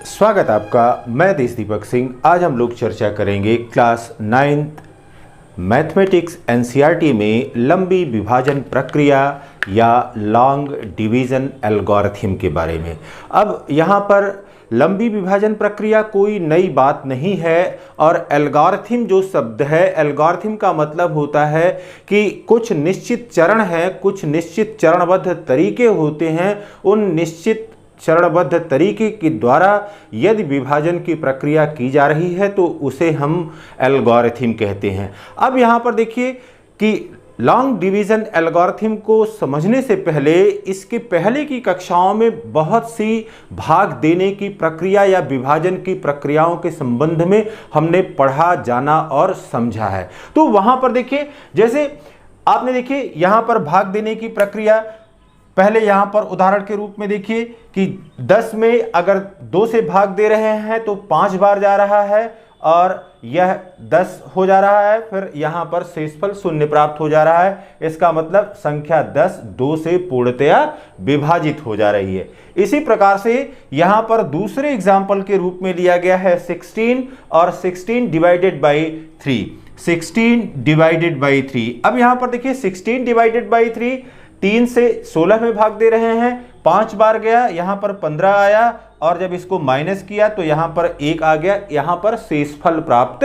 स्वागत आपका। मैं देश दीपक सिंह। आज हम लोग चर्चा करेंगे क्लास 9th मैथमेटिक्स एनसीईआरटी में लंबी विभाजन प्रक्रिया या लॉन्ग डिवीजन एल्गोरिथम के बारे में। अब यहाँ पर लंबी विभाजन प्रक्रिया कोई नई बात नहीं है और एल्गोरिथम जो शब्द है, एल्गोरिथम का मतलब होता है कि कुछ निश्चित चरण हैं, कुछ निश्चित चरणबद्ध तरीके होते हैं। उन निश्चित चरणबद्ध तरीके के द्वारा यदि विभाजन की प्रक्रिया की जा रही है तो उसे हम एल्गोरिथम कहते हैं। अब यहाँ पर देखिए कि लॉन्ग डिवीजन एल्गोरिथम को समझने से पहले इसके पहले की कक्षाओं में बहुत सी भाग देने की प्रक्रिया या विभाजन की प्रक्रियाओं के संबंध में हमने पढ़ा, जाना और समझा है। तो वहाँ पर देखिए, जैसे आपने देखिए यहाँ पर भाग देने की प्रक्रिया, पहले यहाँ पर उदाहरण के रूप में देखिए कि 10 में अगर 2 से भाग दे रहे हैं तो 5 बार जा रहा है और यह 10 हो जा रहा है। फिर यहाँ पर शेषफल 0 प्राप्त हो जा रहा है। इसका मतलब संख्या 10 2 से पूर्णतया विभाजित हो जा रही है। इसी प्रकार से यहाँ पर दूसरे एग्जाम्पल के रूप में लिया गया है 16 और 16 डिवाइडेड बाई 3। 16 divided by 3। अब यहाँ पर देखिए 16 डिवाइडेड बाई 3, 3 से 16 में भाग दे रहे हैं, 5 बार गया, यहाँ पर 15 आया और जब इसको माइनस किया तो यहाँ पर 1 आ गया। यहाँ पर शेषफल प्राप्त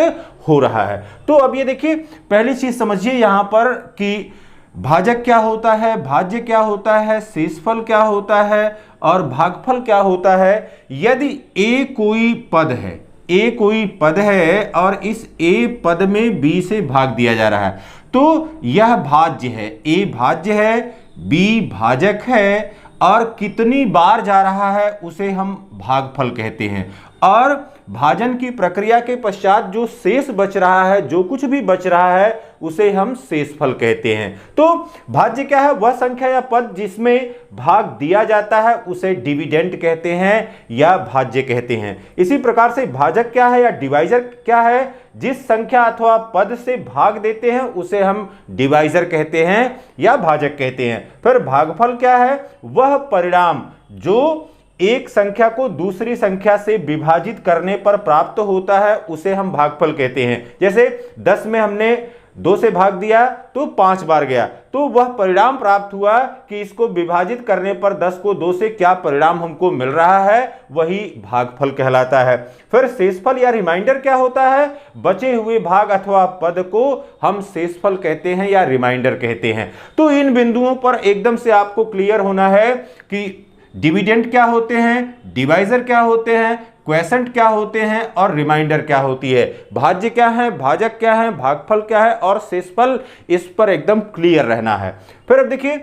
हो रहा है। तो अब ये देखिए, पहली चीज समझिए यहाँ पर कि भाजक क्या होता है, भाज्य क्या होता है, शेषफल क्या होता है और भागफल क्या होता है। यदि a कोई पद है, a कोई पद है और इस a पद में b से भाग दिया जा रहा है तो यह भाज्य है। a भाज्य है, b भाजक है और कितनी बार जा रहा है उसे हम भागफल कहते हैं। और भाजन की प्रक्रिया के पश्चात जो शेष बच रहा है, जो कुछ भी बच रहा है उसे हम शेषफल कहते हैं। तो भाज्य क्या है? वह संख्या या पद जिसमें भाग दिया जाता है उसे डिविडेंड कहते हैं या भाज्य कहते हैं। इसी प्रकार से भाजक क्या है या डिवाइजर क्या है? जिस संख्या अथवा पद से भाग देते हैं उसे हम डिवाइजर कहते हैं या भाजक कहते हैं। फिर भागफल क्या है? वह परिणाम जो एक संख्या को दूसरी संख्या से विभाजित करने पर प्राप्त होता है उसे हम भागफल कहते हैं। जैसे 10 में हमने 2 से भाग दिया तो 5 बार गया, तो वह परिणाम प्राप्त हुआ कि इसको विभाजित करने पर 10 को 2 से क्या परिणाम हमको मिल रहा है, वही भागफल कहलाता है। फिर शेषफल या रिमाइंडर क्या होता है? बचे हुए भाग अथवा पद को हम शेषफल कहते हैं या रिमाइंडर कहते हैं। तो इन बिंदुओं पर एकदम से आपको क्लियर होना है कि डिविडेंड क्या होते हैं, डिवाइजर क्या होते हैं, क्वेसेंट क्या होते हैं और रिमाइंडर क्या होती है, भाज्य क्या है, भाजक क्या है, भागफल क्या है और शेषफल। इस पर एकदम क्लियर रहना है। फिर अब देखिए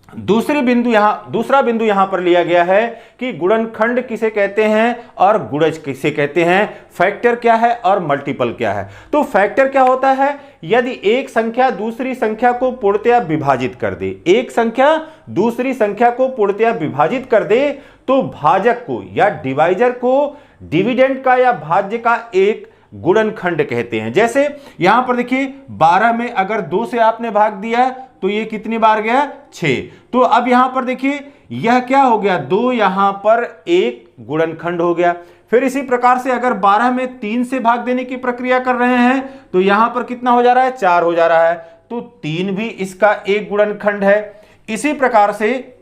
दूसरा बिंदु यहां पर लिया गया है कि गुणनखंड किसे कहते हैं और गुणज किसे कहते हैं, फैक्टर क्या है और मल्टीपल क्या है। तो फैक्टर क्या होता है? यदि एक संख्या दूसरी संख्या को पूर्णतया विभाजित कर दे, एक संख्या दूसरी संख्या को पूर्णतया विभाजित कर दे तो भाजक को या डिवाइजर को डिविडेंड का या भाज्य का एक गुणनखंड कहते हैं। जैसे यहां पर देखिए 12 में अगर 2 से आपने भाग दिया तो ये कितनी बार गया? 6। तो अब यहां पर देखिए यह क्या हो गया? 2 यहां पर एक गुणनखंड हो गया। फिर इसी प्रकार से अगर 12 में 3 से भाग देने की प्रक्रिया कर रहे हैं तो यहां पर कितना हो जा रहा है? 4 हो जा रहा है। तो 3 भी इसका एक गुणनखंड है। इसी प्रकार से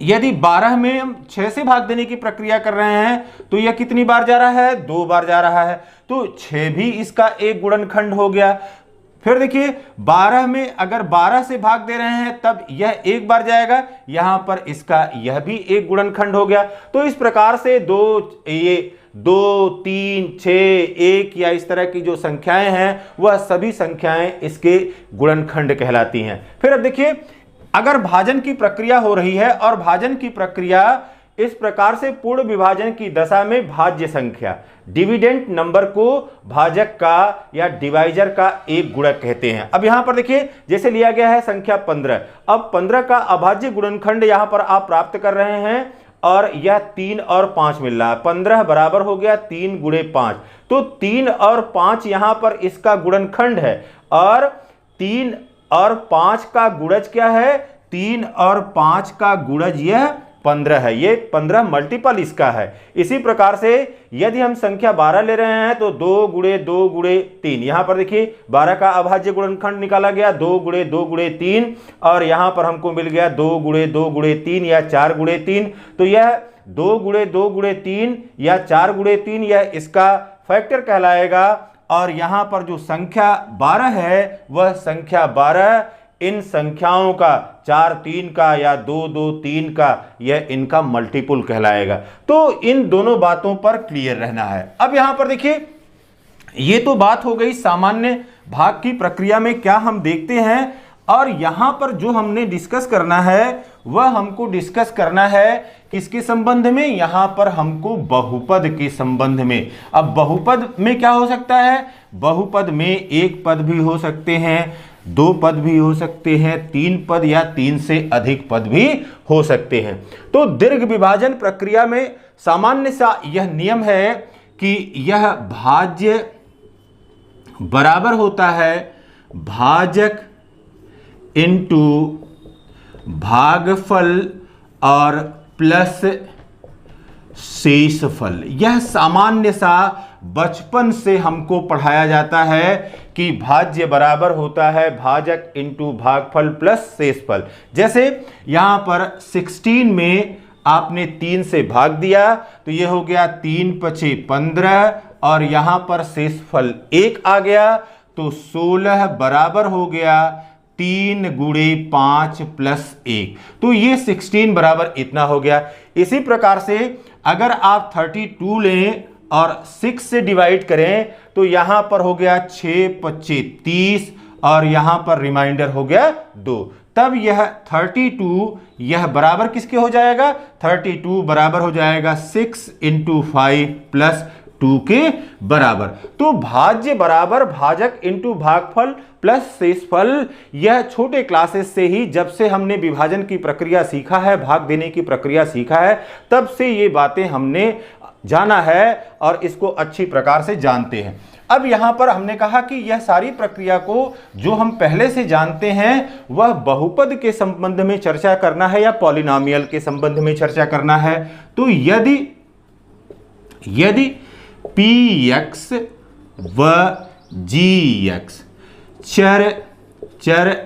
यदि 12 में हम 6 से भाग देने की प्रक्रिया कर रहे हैं तो यह कितनी बार जा रहा है? 2 बार जा रहा है। तो 6 भी इसका एक गुणनखंड हो गया। फिर देखिए 12 में अगर 12 से भाग दे रहे हैं तब यह एक बार जाएगा, यहां पर इसका यह भी एक गुणनखंड हो गया। तो इस प्रकार से 2, 3, 6, 1 या इस तरह की जो संख्याएं हैं वह सभी संख्याएं इसके गुणनखंड कहलाती हैं। फिर अब देखिए अगर भाजन की प्रक्रिया हो रही है और भाजन की प्रक्रिया इस प्रकार से पूर्ण विभाजन की दशा में भाज्य संख्या डिविडेंड नंबर को भाजक का या डिवाइजर का एक गुणक कहते हैं। अब यहां पर देखिए जैसे लिया गया है संख्या 15। अब 15 का अभाज्य गुणनखंड यहां पर आप प्राप्त कर रहे हैं और यह 3 और 5 मिल रहा है। 15 बराबर हो गया 3 गुणे 5। तो 3 और 5 यहां पर इसका गुणनखंड है और 3 और 5 का गुणज क्या है? 3 और 5 का गुणज यह 15 है, ये 15 मल्टीपल इसका है। इसी प्रकार से यदि हम संख्या 12 ले रहे हैं तो 2 गुणे 2 गुणे 3, यहां पर देखिए 12 का अभाज्य गुणनखंड निकाला गया 2 गुणे 2 गुणे 3, और यहां पर हमको मिल गया 2 गुणे 2 गुणे 3 या 4 गुणे 3। तो यह 2 गुणे 2 गुणे 3 या 4 गुणे 3 यह इसका फैक्टर कहलाएगा। और यहां पर जो संख्या 12 है वह संख्या 12 इन संख्याओं का 4 3 का या 2 2 3 का यह इनका मल्टीपल कहलाएगा। तो इन दोनों बातों पर क्लियर रहना है। अब यहां पर देखिए, ये तो बात हो गई सामान्य भाग की प्रक्रिया में क्या हम देखते हैं, और यहां पर जो हमने डिस्कस करना है वह हमको डिस्कस करना है किसके संबंध में, यहां पर हमको बहुपद के संबंध में। अब बहुपद में क्या हो सकता है, बहुपद में एक पद भी हो सकते हैं, 2 पद भी हो सकते हैं, 3 पद या 3 से अधिक पद भी हो सकते हैं। तो दीर्घ विभाजन प्रक्रिया में सामान्य सा यह नियम है कि यह भाज्य बराबर होता है भाजक इनटू भागफल और प्लस शेषफल। यह सामान्य सा बचपन से हमको पढ़ाया जाता है कि भाज्य बराबर होता है भाजक इंटू भागफल प्लस शेषफल। जैसे यहां पर 16 में आपने 3 से भाग दिया तो यह हो गया 3 पचे 15, और यहां पर शेषफल 1 आ गया तो 16 बराबर हो गया 3 गुणे 5 प्लस 1। तो ये 16 बराबर इतना हो गया। इसी प्रकार से अगर आप 32 लें और 6 से डिवाइड करें तो यहां पर हो गया 6 पच्चे 30, और यहां पर रिमाइंडर हो गया 2। तब यह 32 यह बराबर किसके हो जाएगा, 32 बराबर हो जाएगा 6 इंटू 5 प्लस 2 के बराबर। तो भाज्य बराबर भाजक इंटू भागफल प्लस शेषफल, यह छोटे क्लासेस से ही, जब से हमने विभाजन की प्रक्रिया सीखा है, भाग देने की प्रक्रिया सीखा है, तब से ये बातें हमने जाना है और इसको अच्छी प्रकार से जानते हैं। अब यहां पर हमने कहा कि यह सारी प्रक्रिया को जो हम पहले से जानते हैं वह बहुपद के संबंध में चर्चा करना है या पॉलिनोमियल के संबंध में चर्चा करना है। तो यदि px व gx चर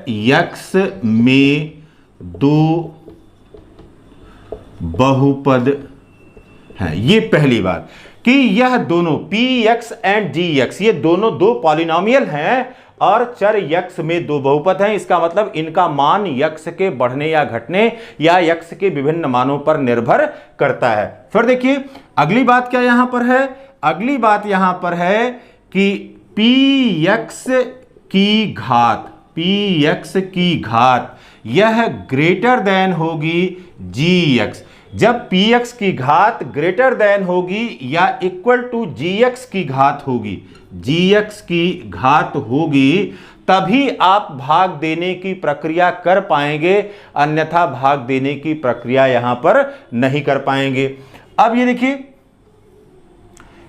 x में 2 बहुपद हैं, ये पहली बात कि यह दोनों px एंड gx ये दोनों 2 पॉलिनोमियल हैं और चर x में 2 बहुपद हैं। इसका मतलब इनका मान x के बढ़ने या घटने या x के विभिन्न मानों पर निर्भर करता है। फिर देखिए अगली बात क्या यहां पर है, अगली बात यहां पर है कि px की घात यह ग्रेटर देन होगी gx। जब px की घात ग्रेटर देन होगी या इक्वल टू gx की घात होगी, gx की घात होगी, तभी आप भाग देने की प्रक्रिया कर पाएंगे, अन्यथा भाग देने की प्रक्रिया यहां पर नहीं कर पाएंगे। अब ये देखिए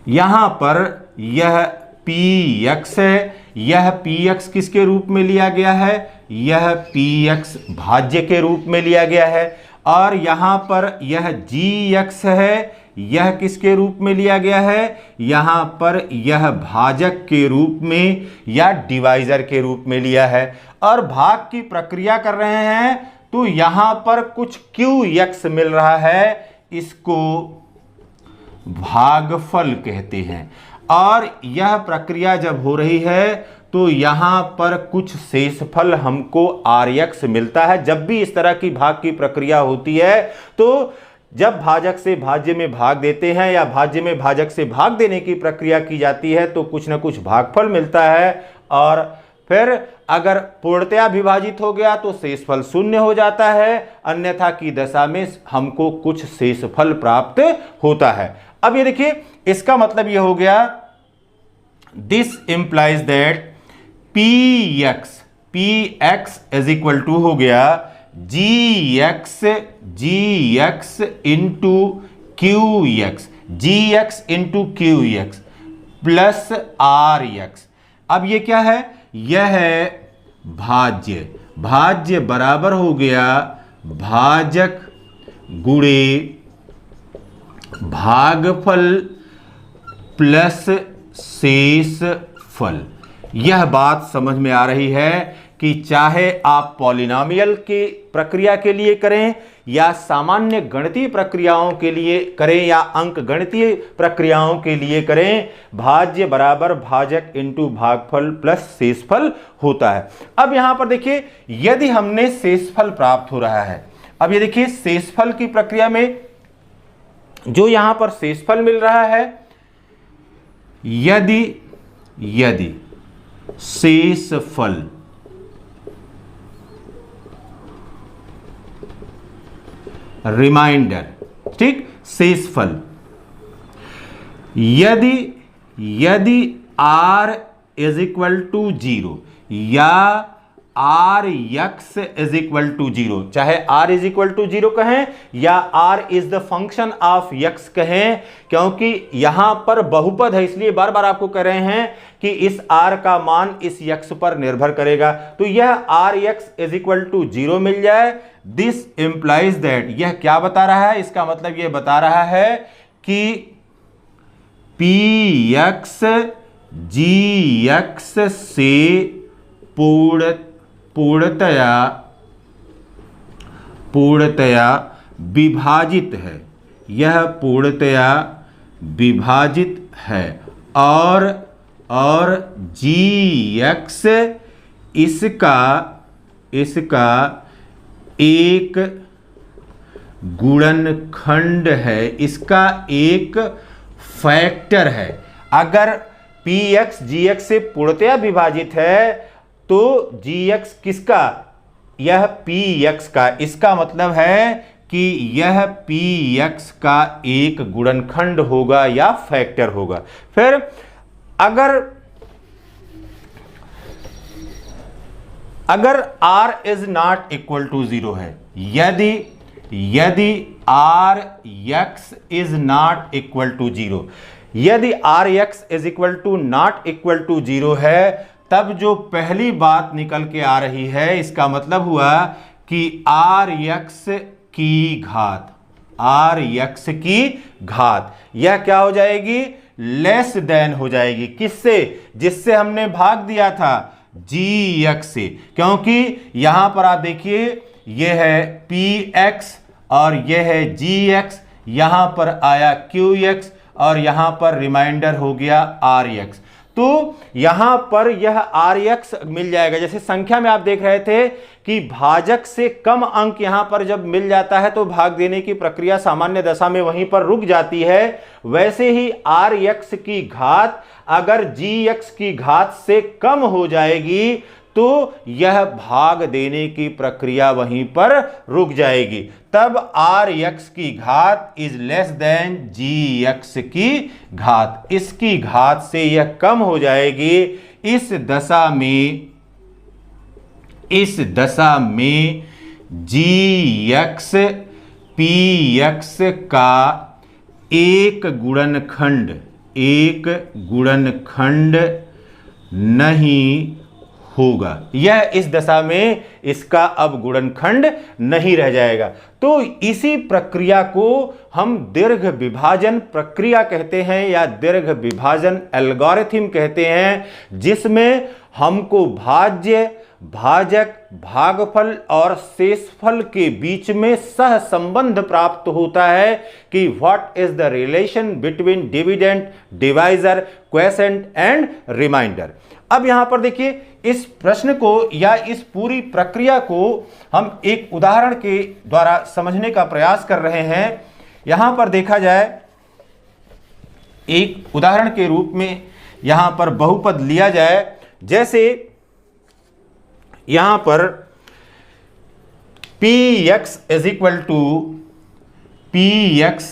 यहां पर यह px है, यह px किसके रूप में लिया गया है, यह px भाज्य के रूप में लिया गया है, और यहां पर यह gx है, यह किसके रूप में लिया गया है, यहां पर यह भाजक के रूप में या डिवाइजर के रूप में लिया है। और भाग की प्रक्रिया कर रहे हैं तो यहां पर कुछ qx मिल रहा है, इसको भागफल कहते हैं। और यह प्रक्रिया जब हो रही है तो यहां पर कुछ शेषफल हमको rx मिलता है। जब भी इस तरह की भाग की प्रक्रिया होती है तो जब भाजक से भाज्य में भाग देते हैं या भाज्य में भाजक से भाग देने की प्रक्रिया की जाती है तो कुछ ना कुछ भागफल मिलता है, और फिर अगर पूर्णतया विभाजित हो गया तो शेषफल 0 हो जाता है, अन्यथा की दशा में हमको कुछ शेषफल प्राप्त होता है। अब ये देखिए इसका मतलब ये हो गया, this implies that px is equal to हो गया gx into qx plus rx। अब ये क्या है, यह है भाज्य, भाज्य बराबर हो गया भाजक गुणे भागफल प्लस शेषफल। यह बात समझ में आ रही है कि चाहे आप पॉलिनॉमियल की प्रक्रिया के लिए करें या सामान्य गणितीय प्रक्रियाओं के लिए करें या अंक गणितीय प्रक्रियाओं के लिए करें, भाज्य बराबर भाजक इंटू भागफल प्लस शेषफल होता है। अब यहां पर देखिए, यदि हमने शेषफल प्राप्त हो रहा है, अब ये देखिए शेषफल की प्रक्रिया में जो यहां पर शेषफल मिल रहा है, यदि शेषफल रिमाइंडर, ठीक, शेषफल यदि r इज इक्वल टू 0 या r x is equal to 0, चाहे r इज इक्वल टू 0 कहें या r is the function of x कहें, क्योंकि यहां पर बहुपद है इसलिए बार बार आपको कह रहे हैं कि इस r का मान इस x पर निर्भर करेगा। तो यह rx इज इक्वल टू 0 मिल जाए। दिस इंप्लाइज दैट, यह क्या बता रहा है, इसका मतलब यह बता रहा है कि px gx से पूर्णतया विभाजित है, यह पूर्णतया विभाजित है और gx इसका एक गुणनखंड है, इसका एक फैक्टर है। अगर px gx से पूर्णतया विभाजित है तो gx किसका, यह px का, इसका मतलब है कि यह px का एक गुणनखंड होगा या फैक्टर होगा। फिर अगर r is not equal to 0 है, यदि r x is not equal to 0, यदि r x is equal to not equal to 0 है, तब जो पहली बात निकल के आ रही है, इसका मतलब हुआ कि rx की घात यह क्या हो जाएगी, लेस देन हो जाएगी, किससे, जिससे हमने भाग दिया था gx से, क्योंकि यहां पर आप देखिए यह है px और यह है gx, यहां पर आया qx और यहां पर रिमाइंडर हो गया rx। तो यहां पर यह rx मिल जाएगा। जैसे संख्या में आप देख रहे थे कि भाजक से कम अंक यहां पर जब मिल जाता है तो भाग देने की प्रक्रिया सामान्य दशा में वहीं पर रुक जाती है, वैसे ही rx की घात अगर gx की घात से कम हो जाएगी तो यह भाग देने की प्रक्रिया वहीं पर रुक जाएगी। तब rx की घात इज लेस देन gx की घात, इसकी घात से यह कम हो जाएगी। इस दशा में gx px का एक गुणनखंड नहीं होगा, यह इस दशा में इसका अब गुणनखंड नहीं रह जाएगा। तो इसी प्रक्रिया को हम दीर्घ विभाजन प्रक्रिया कहते हैं या दीर्घ विभाजन एल्गोरिथम कहते हैं, जिसमें हमको भाज्य, भाजक, भागफल और शेषफल के बीच में सहसंबंध प्राप्त होता है कि what is the relation between dividend, divisor, quotient and remainder. अब यहां पर देखिए, इस प्रश्न को या इस पूरी प्रक्रिया को हम एक उदाहरण के द्वारा समझने का प्रयास कर रहे हैं। यहां पर देखा जाए, एक उदाहरण के रूप में यहां पर बहुपद लिया जाए, जैसे यहां पर px is equal to px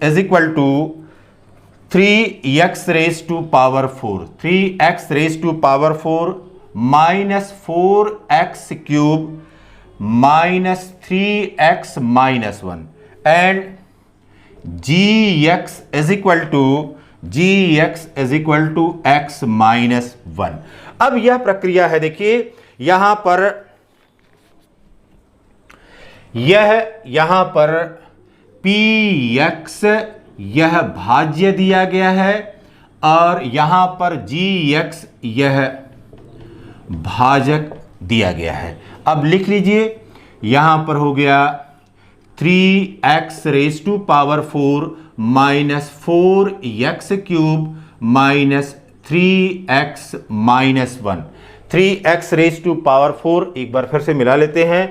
is equal to 3x raise to power 4, 3x raise to power 4 minus 4x cube minus 3x minus 1 and gx is equal to x minus 1। अब यह प्रक्रिया है, देखिए यहां पर यह यहां पर px यह भाज्य दिया गया है और यहां पर gx यह भाजक दिया गया है। अब लिख लीजिए, यहां पर हो गया 3x raise to power 4 minus 4x cube minus 3x minus 1। 3x raise to power 4 एक बार फिर से मिला लेते हैं,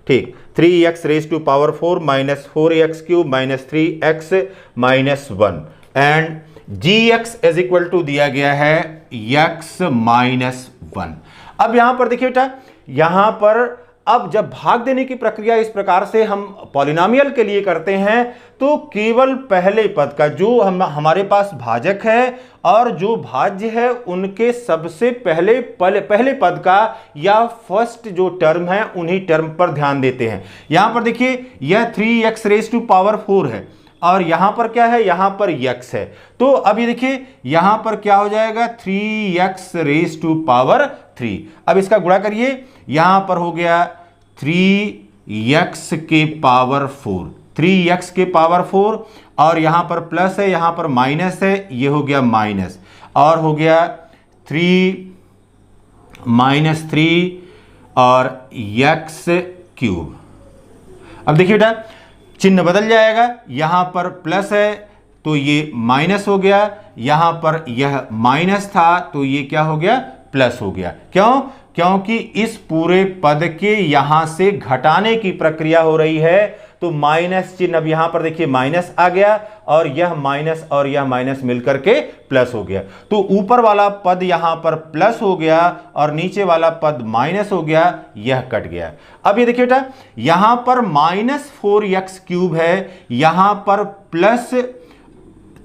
ठीक। 3x raise to power 4 minus 4x cube minus 3x minus 1 and gx is equal to दिया गया है x माइनस 1। अब यहां पर देखिए बेटा, यहां पर अब जब भाग देने की प्रक्रिया इस प्रकार से हम पॉलिनोमियल के लिए करते हैं तो केवल पहले पद का जो हमारे पास भाजक है और जो भाज्य है उनके सबसे पहले पद का या फर्स्ट जो टर्म है उन्हीं टर्म पर ध्यान देते हैं। यहां पर देखिए यह 3x रेज टू पावर 4 है और यहां पर क्या है, यहां पर x है। तो अब ये देखिए यहां पर क्या हो जाएगा 3x रेज टू पावर 3। अब इसका गुणा करिए, यहां पर हो गया 3x के पावर 4, 3x के पावर 4 और यहां पर प्लस है, यहां पर माइनस है, ये हो गया माइनस और हो गया 3 माइनस 3 और x क्यूब। अब देखिए बेटा चिन्ह बदल जाएगा, यहां पर प्लस है तो ये माइनस हो गया, यहां पर यह माइनस था तो ये क्या हो गया प्लस हो गया। क्यों? क्योंकि इस पूरे पद के यहां से घटाने की प्रक्रिया हो रही है तो माइनस चिन्ह, अब यहां पर देखिए माइनस आ गया और यह माइनस मिलकर के प्लस हो गया। तो ऊपर वाला पद यहां पर प्लस हो गया और नीचे वाला पद माइनस हो गया, यह कट गया। अब ये देखिए बेटा यहां पर माइनस 4x क्यूब है, यहां पर प्लस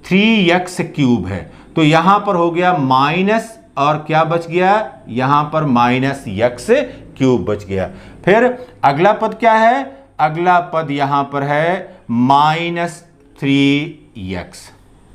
3x क्यूब है, तो यहां पर हो गया माइनस और क्या बच गया, यहां पर माइनस x क्यूब बच गया। फिर अगला पद क्या है, अगला पद यहां पर है माइनस 3x।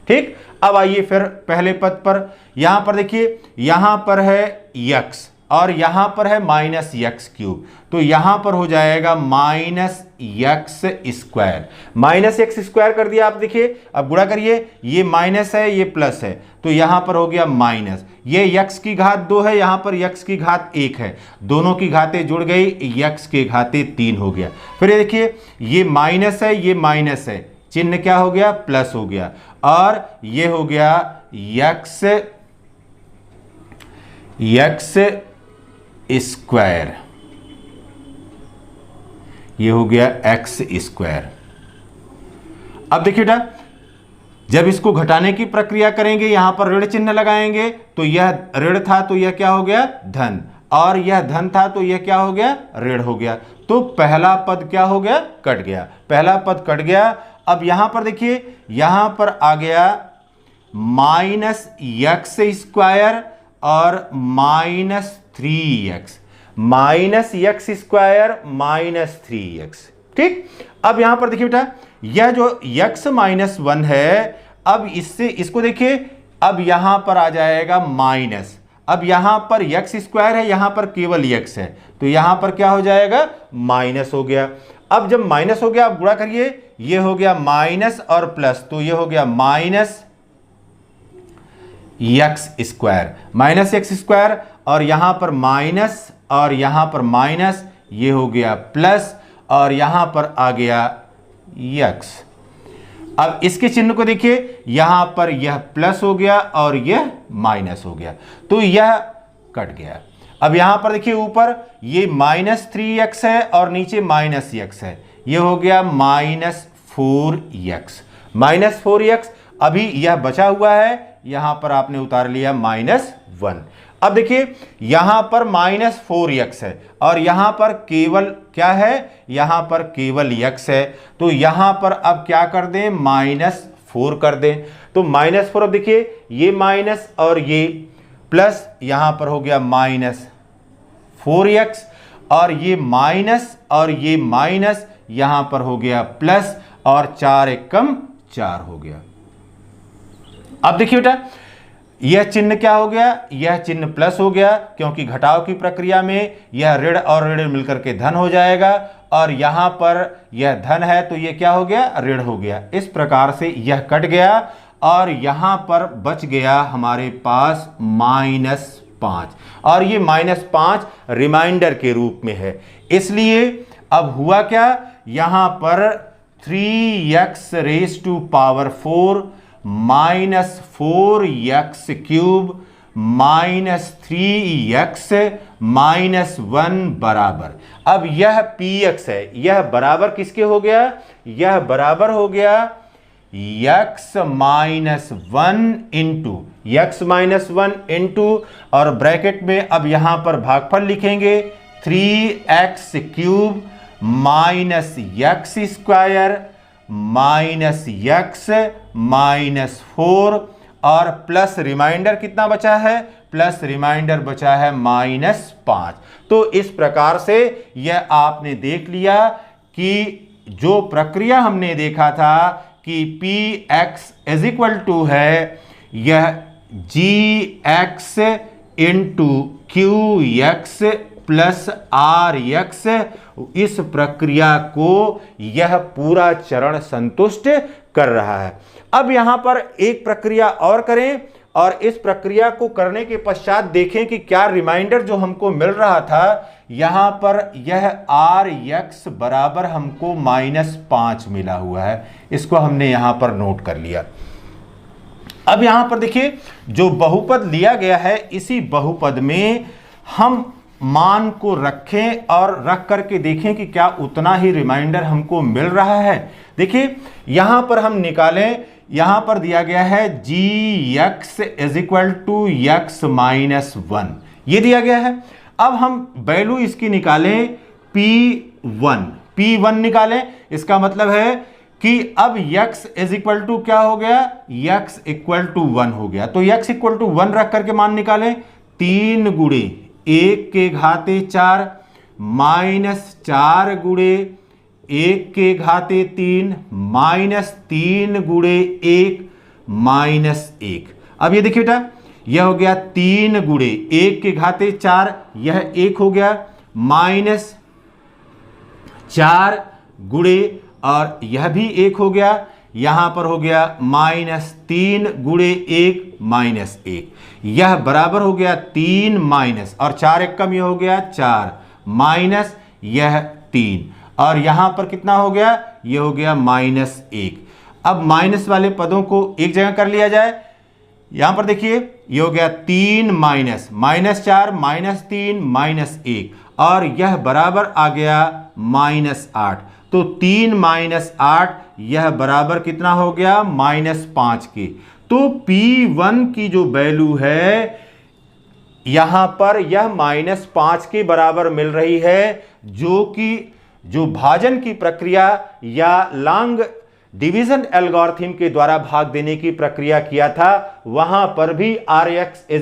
ठीक, अब आइए फिर पहले पद पर, यहां पर देखिए यहां पर है x और यहां पर है माइनस x क्यूब, तो यहां पर हो जाएगा minus x square. Minus x square कर दिया आप, देखिए अब गुणा करिए, ये माइनस है ये प्लस है तो यहां पर हो गया माइनस, ये x की घात 2 है, यहां पर x की घात 1 है, दोनों की घातें जुड़ गई, x के घातें 3 हो गया। फिर ये देखिए ये माइनस है ये माइनस है, चिन्ह क्या हो गया प्लस हो गया और ये हो गया x स्क्वायर, ये हो गया x स्क्वायर। अब देखिए बेटा जब इसको घटाने की प्रक्रिया करेंगे यहां पर ऋण चिन्ह लगाएंगे तो यह ऋण था तो यह क्या हो गया धन, और यह धन था तो यह क्या हो गया ऋण हो गया। तो पहला पद क्या हो गया कट गया, पहला पद कट गया। अब यहां पर देखिए यहां पर आ गया माइनस x स्क्वायर और minus 3x, minus x square minus 3x। ठीक, अब यहां पर देखिए बेटा यह जो x माइनस 1 है, अब इससे इसको देखिए, अब यहां पर आ जाएगा माइनस, अब यहां पर x स्क्वायर है, यहां पर केवल x है तो यहां पर क्या हो जाएगा माइनस हो गया। अब जब माइनस हो गया आप गुणा करिए, ये हो गया माइनस और प्लस तो ये हो गया minus x square, minus x square और यहां पर माइनस और यहां पर माइनस, ये हो गया प्लस और यहां पर आ गया x। अब इसके चिन्ह को देखिए, यहां पर यह प्लस हो गया और यह माइनस हो गया तो यह कट गया। अब यहां पर देखिए ऊपर ये माइनस 3x है और नीचे माइनस x है, यह हो गया माइनस 4x, माइनस 4x। अभी यह बचा हुआ है, यहां पर आपने उतार लिया माइनस 1। अब देखिए यहां पर माइनस 4x है और यहां पर केवल क्या है, यहां पर केवल x है तो यहां पर अब क्या कर दें माइनस 4 कर दें। तो माइनस 4, अब देखिए ये माइनस और ये प्लस, यहां पर हो गया माइनस 4x और ये माइनस यहां पर हो गया प्लस और 4 एकम 4 हो गया। अब देखिए बेटा यह चिन्ह क्या हो गया, यह चिन्ह प्लस हो गया क्योंकि घटाव की प्रक्रिया में यह ऋण और ऋण मिलकर के धन हो जाएगा और यहां पर यह धन है तो यह क्या हो गया, ऋण हो गया। इस प्रकार से यह कट गया और यहां पर बच गया हमारे पास -5 और ये -5 रिमाइंडर के रूप में है। इसलिए अब हुआ क्या, यहां पर 3x raise to power 4 -4x³ -3x -1 बराबर। अब यह px है, यह बराबर किसके हो गया, यह बराबर हो गया x -1 इंटू और ब्रैकेट में अब यहां पर भागफल लिखेंगे 3x³ -x² -x -4 और प्लस रिमाइंडर कितना बचा है, प्लस रिमाइंडर बचा है -5। तो इस प्रकार से यह आपने देख लिया कि जो प्रक्रिया हमने देखा था कि px = है यह gx into qx plus rx। इस प्रक्रिया को यह पूरा चरण संतुष्ट कर रहा है। अब यहां पर एक प्रक्रिया और करें और इस प्रक्रिया को करने के पश्चात देखें कि क्या रिमाइंडर जो हमको मिल रहा था यहां पर यह rx बराबर हमको -5 मिला हुआ है। इसको हमने यहां पर नोट कर लिया। अब यहां पर देखिए जो बहुपद लिया गया है इसी बहुपद में हम मान को रखें और रख करके देखें कि क्या उतना ही रिमाइंडर हमको मिल रहा है। देखिए यहां पर हम निकालें, यहां पर दिया गया है gx = x -1, ये दिया गया है। अब हम वैल्यू इसकी निकालें p1 निकालें। इसका मतलब है कि अब x = क्या हो गया, x = 1 हो गया। तो x = 1 रख करके मान निकालें, 3 × 1 के घाते 4 -4 × 1 के घाते 3 -3 × 1 -1। अब ये देखिए बेटा यह हो गया 3 × 1 के घाते 4, यह 1 हो गया, -4 × और यह भी 1 हो गया, यहां पर हो गया -3 × 1 -1। यह बराबर हो गया 3 माइनस और 4 1 कम, यह हो गया 4 माइनस यह 3 और यहां पर कितना हो गया, यह हो गया -1। अब माइनस वाले पदों को एक जगह कर लिया जाए। यहां पर देखिए यह हो गया 3 माइनस -4 -3 -1 और यह बराबर आ गया -8। तो 3 -8 यह बराबर कितना हो गया, -5 के। तो P1 की जो वैल्यू है यहां पर यह -5 के बराबर मिल रही है, जो कि जो भाजन की प्रक्रिया या लॉन्ग डिवीजन एल्गोरिथम के द्वारा भाग देने की प्रक्रिया किया था वहां पर भी Rx =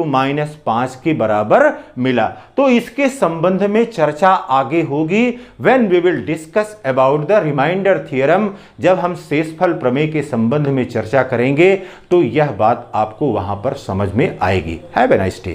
-5 के बराबर मिला। तो इसके संबंध में चर्चा आगे होगी when we will discuss about the remainder theorem. जब हम शेषफल प्रमेय के संबंध में चर्चा करेंगे तो यह बात आपको वहां पर समझ में आएगी। Have a nice day.